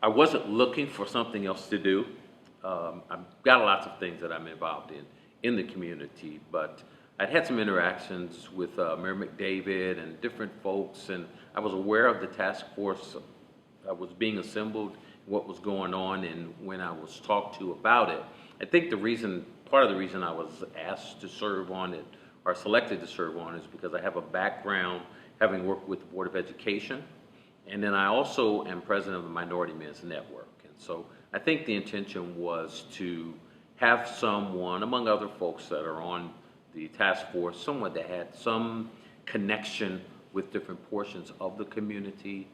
I wasn't looking for something else to do. I've got lots of things that I'm involved in the community, but I'd had some interactions with Mayor McDavid and different folks, and I was aware of the task force that was being assembled, what was going on, and when I was talked to about it. I think part of the reason I was asked to serve on it, or selected to serve on it, is because I have a background having worked with the Board of Education, and then I also am president of the Minority Men's Network. And so I think the intention was to have someone, among other folks that are on the task force, someone that had some connection with different portions of the community.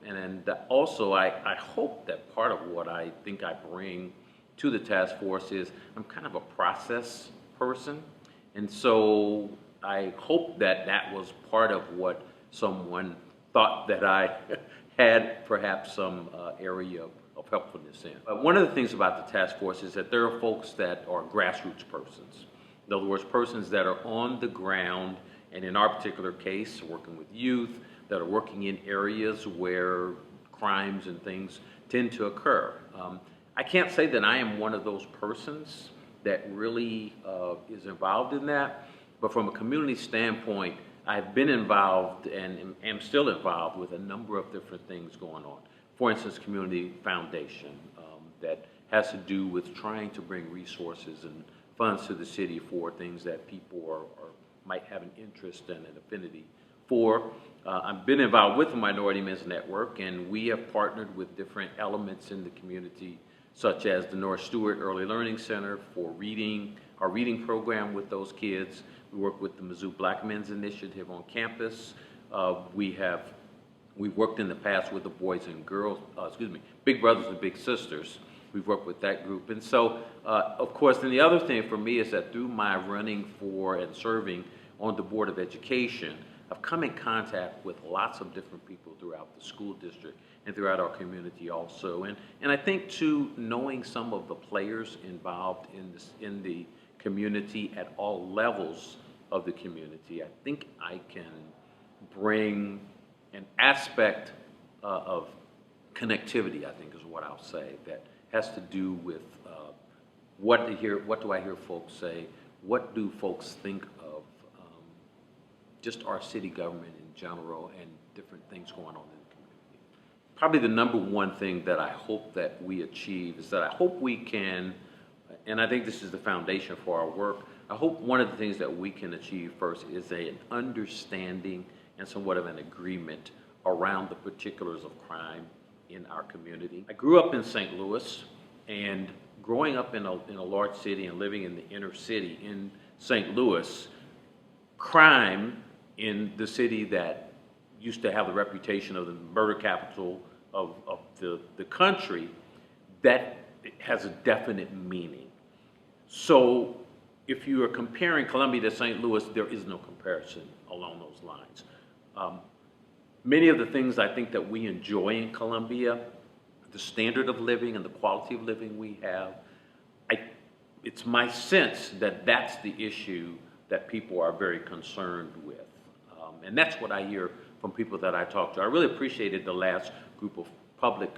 And then also, I hope that part of what I think I bring to the task force is I'm kind of a process person. And so I hope that that was part of what someone thought that I had perhaps some area of helpfulness in. One of the things about the task force is that there are folks that are grassroots persons. In other words, persons that are on the ground, and in our particular case, working with youth, that are working in areas where crimes and things tend to occur. I can't say that I am one of those persons that really is involved in that, but from a community standpoint, I've been involved and am still involved with a number of different things going on. For instance, Community Foundation that has to do with trying to bring resources and funds to the city for things that people might have an interest in, an affinity for. I've been involved with the Minority Men's Network, and we have partnered with different elements in the community, such as the North Stewart Early Learning Center for reading, our reading program with those kids. We work with the Mizzou Black Men's Initiative on campus. We've worked in the past with the Boys and Girls, Big Brothers and Big Sisters. We've worked with that group. And so, of course, and the other thing for me is that through my running for and serving on the Board of Education, I've come in contact with lots of different people throughout the school district and throughout our community also. And I think, too, knowing some of the players involved in the community at all levels of the community, I think I can bring an aspect of connectivity, I think is what I'll say, that has to do with what do I hear folks say, what do folks think of just our city government in general and different things going on in the community. Probably the number one thing that I hope that we achieve is that I hope we can, and I think this is the foundation for our work, I hope one of the things that we can achieve first is an understanding and somewhat of an agreement around the particulars of crime in our community. I grew up in St. Louis, and growing up in a large city and living in the inner city in St. Louis, crime in the city that used to have the reputation of the murder capital of the country, that has a definite meaning. So if you are comparing Columbia to St. Louis, there is no comparison along those lines. Many of the things I think that we enjoy in Columbia, the standard of living and the quality of living we have, it's my sense that that's the issue that people are very concerned with. And that's what I hear from people that I talk to. I really appreciated the last group of public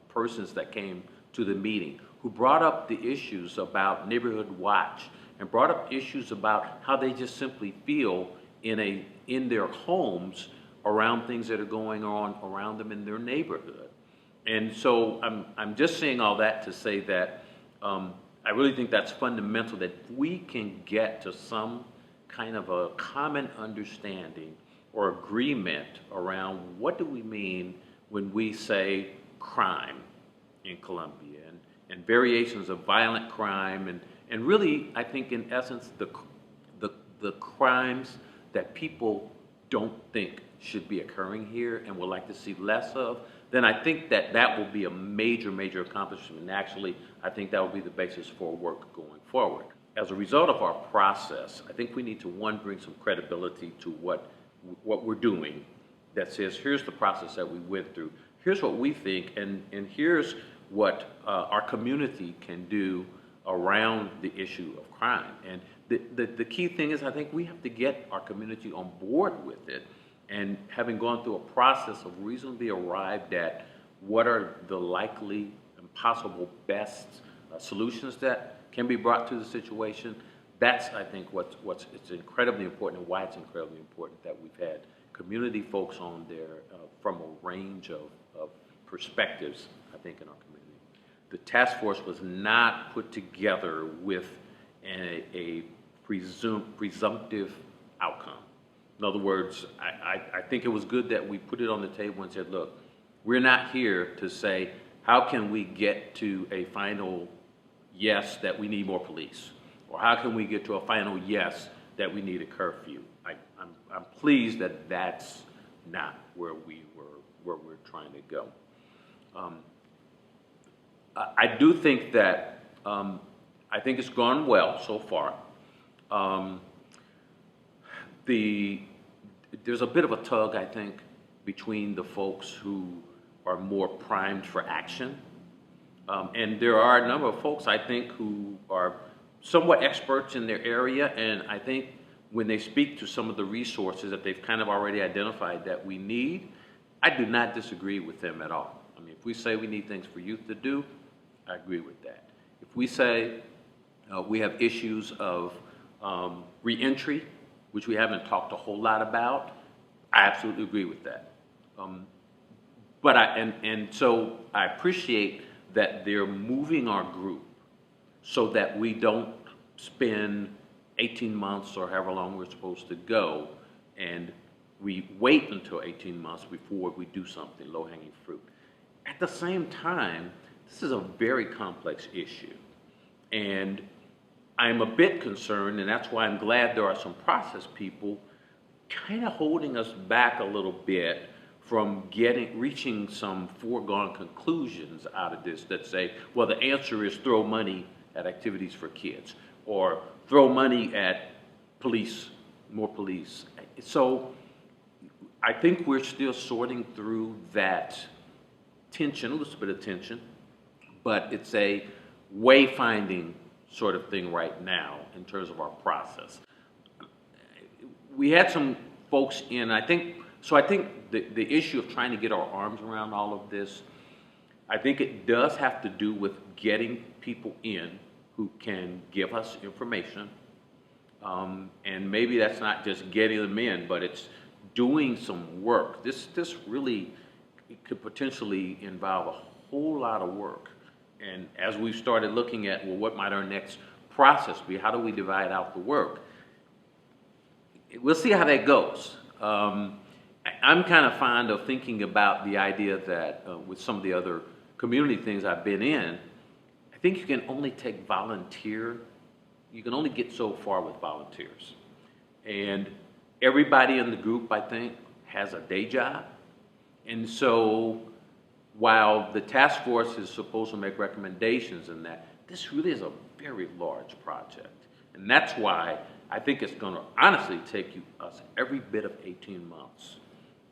persons that came to the meeting who brought up the issues about Neighborhood Watch and brought up issues about how they just simply feel in their homes around things that are going on around them in their neighborhood. And so I'm just saying all that to say that I really think that's fundamental, that we can get to some kind of a common understanding or agreement around what do we mean when we say crime in Columbia and variations of violent crime and really, I think in essence, the crimes that people don't think should be occurring here and would like to see less of, then I think that will be a major, major accomplishment. And actually, I think that will be the basis for work going forward. As a result of our process, I think we need to, one, bring some credibility to what we're doing that says, here's the process that we went through, here's what we think, and here's what our community can do around the issue of crime. And the key thing is I think we have to get our community on board with it. And having gone through a process of reasonably arrived at what are the likely and possible best solutions that can be brought to the situation. That's, I think, what's it's incredibly important, and why it's incredibly important that we've had community folks on there from a range of perspectives, I think, in our community. The task force was not put together with a presumptive outcome. In other words, I think it was good that we put it on the table and said, look, we're not here to say, how can we get to a final yes that we need more police? Or how can we get to a final yes that we need a curfew? I'm pleased that that's not where we're trying to go. I do think that I think it's gone well so far. There's a bit of a tug, I think, between the folks who are more primed for action. And there are a number of folks, I think, who are somewhat experts in their area, and I think when they speak to some of the resources that they've kind of already identified that we need, I do not disagree with them at all. I mean, if we say we need things for youth to do, I agree with that. If we say we have issues of reentry, which we haven't talked a whole lot about, I absolutely agree with that. So I appreciate that they're moving our group so that we don't spend 18 months or however long we're supposed to go, and we wait until 18 months before we do something, low-hanging fruit. At the same time, this is a very complex issue, and I'm a bit concerned, and that's why I'm glad there are some process people kind of holding us back a little bit from reaching some foregone conclusions out of this that say, well, the answer is throw money at activities for kids, or throw money at police, more police. So I think we're still sorting through that tension, a little bit of tension, but it's a wayfinding sort of thing right now in terms of our process. We had some folks in, I think the issue of trying to get our arms around all of this, I think it does have to do with getting people in who can give us information. And maybe that's not just getting them in, but it's doing some work. This really could potentially involve a whole lot of work. And as we've started looking at, well, what might our next process be? How do we divide out the work? We'll see how that goes. I'm kind of fond of thinking about the idea that with some of the other community things I've been in, I think you can only take you can only get so far with volunteers. And everybody in the group, I think, has a day job. And so while the task force is supposed to make recommendations in that, this really is a very large project. And that's why I think it's going to honestly take us every bit of 18 months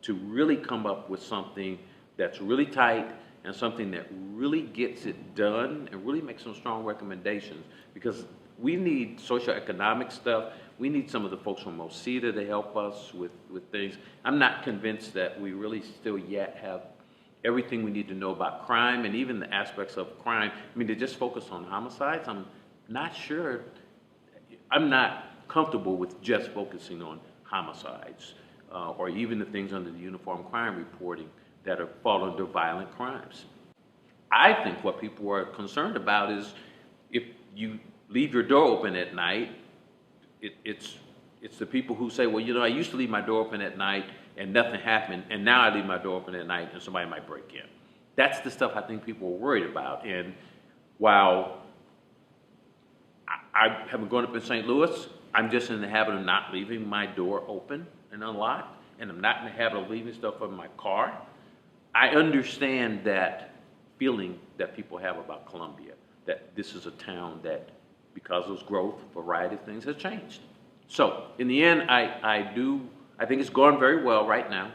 to really come up with something that's really tight and something that really gets it done and really makes some strong recommendations, because we need socioeconomic stuff. We need some of the folks from Mosita to help us with things. I'm not convinced that we really still yet have everything we need to know about crime, and even the aspects of crime. I mean, to just focus on homicides, I'm not sure. I'm not comfortable with just focusing on homicides or even the things under the Uniform Crime Reporting that fall under violent crimes. I think what people are concerned about is if you leave your door open at night, it's the people who say, well, you know, I used to leave my door open at night and nothing happened, and now I leave my door open at night and somebody might break in. That's the stuff I think people are worried about. And while I haven't grown up in St. Louis, I'm just in the habit of not leaving my door open and unlocked, and I'm not in the habit of leaving stuff in my car. I understand that feeling that people have about Columbia, that this is a town that, because of growth, a variety of things has changed. So in the end, I think it's going very well right now.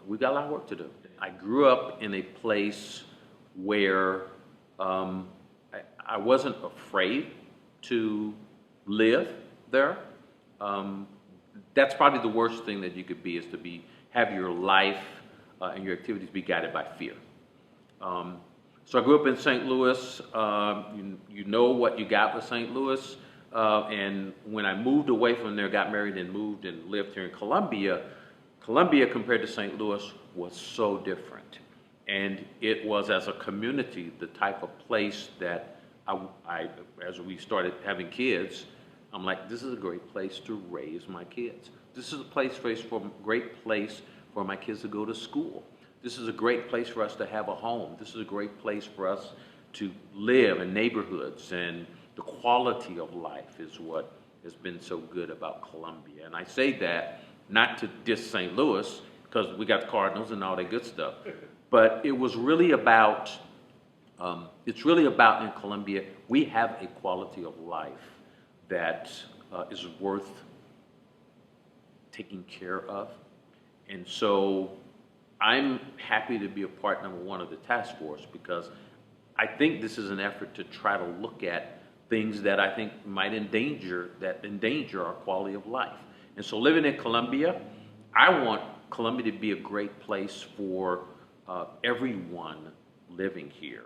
We've got a lot of work to do. I grew up in a place where I wasn't afraid to live there. That's probably the worst thing that you could be, is to have your life and your activities be guided by fear. So I grew up in St. Louis. You know what you got with St. Louis. And when I moved away from there, got married and moved and lived here in Columbia, Columbia compared to St. Louis was so different. And it was, as a community, the type of place that as we started having kids, I'm like, this is a great place to raise my kids. This is a great place for my kids to go to school. This is a great place for us to have a home. This is a great place for us to live in neighborhoods, and the quality of life is what has been so good about Columbia. And I say that not to diss St. Louis, because we got the Cardinals and all that good stuff, but it was really about, it's really about in Columbia, we have a quality of life that is worth taking care of. And so I'm happy to be a part, number one, of the task force, because I think this is an effort to try to look at things that I think might endanger our quality of life. And so living in Columbia, I want Columbia to be a great place for everyone living here.